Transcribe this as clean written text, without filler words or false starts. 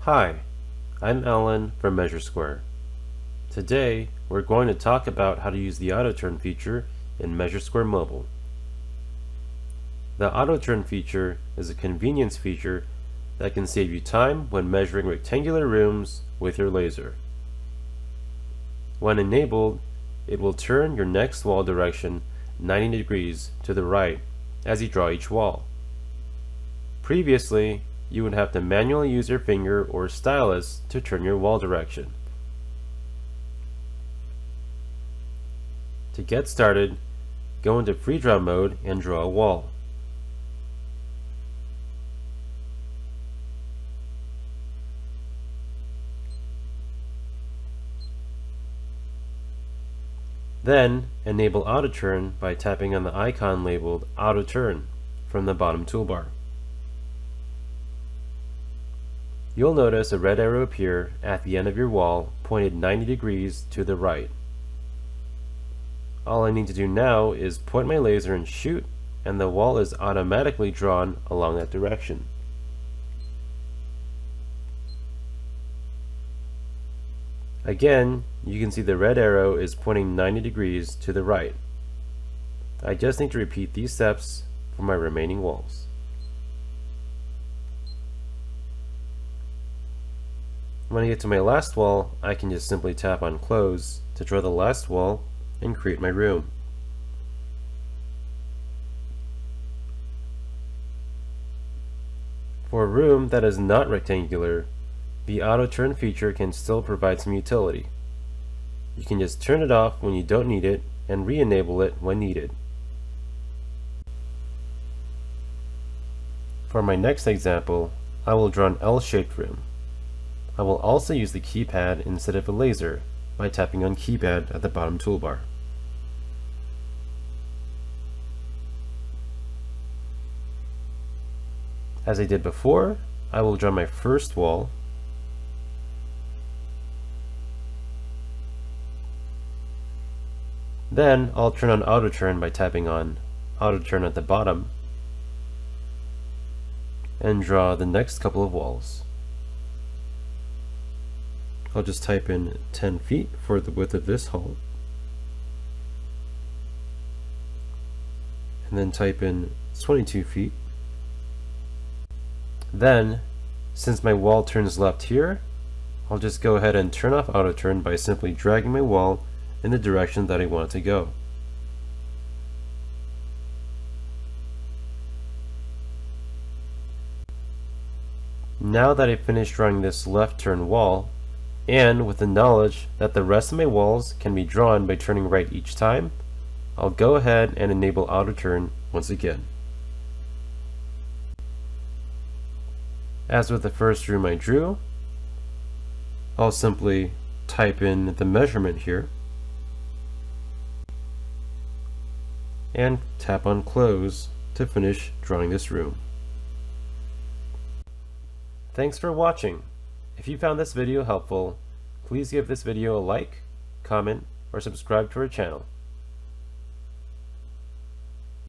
Hi, I'm Alan from MeasureSquare. Today, we're going to talk about how to use the auto turn feature in MeasureSquare Mobile. The auto turn feature is a convenience feature that can save you time when measuring rectangular rooms with your laser. When enabled, it will turn your next wall direction 90 degrees to the right as you draw each wall. Previously, you would have to manually use your finger or stylus to turn your wall direction. To get started, go into free draw mode and draw a wall. Then, enable Auto Turn by tapping on the icon labeled Auto Turn from the bottom toolbar. You'll notice a red arrow appear at the end of your wall, pointed 90 degrees to the right. All I need to do now is point my laser and shoot, and the wall is automatically drawn along that direction. Again, you can see the red arrow is pointing 90 degrees to the right. I just need to repeat these steps for my remaining walls. When I get to my last wall, I can just simply tap on Close to draw the last wall and create my room. For a room that is not rectangular, the auto turn feature can still provide some utility. You can just turn it off when you don't need it and re-enable it when needed. For my next example, I will draw an L-shaped room. I will also use the keypad instead of a laser by tapping on Keypad at the bottom toolbar. As I did before, I will draw my first wall. Then I'll turn on Auto Turn by tapping on Auto Turn at the bottom and draw the next couple of walls. I'll just type in 10 feet for the width of this hall, and then type in 22 feet. Then, since my wall turns left here, I'll just go ahead and turn off Auto Turn by simply dragging my wall in the direction that I want it to go. Now that I've finished drawing this left turn wall, and with the knowledge that the rest of my walls can be drawn by turning right each time, I'll go ahead and enable Auto Turn once again. As with the first room I drew, I'll simply type in the measurement here and tap on Close to finish drawing this room. Thanks for watching. If you found this video helpful, please give this video a like, comment, or subscribe to our channel.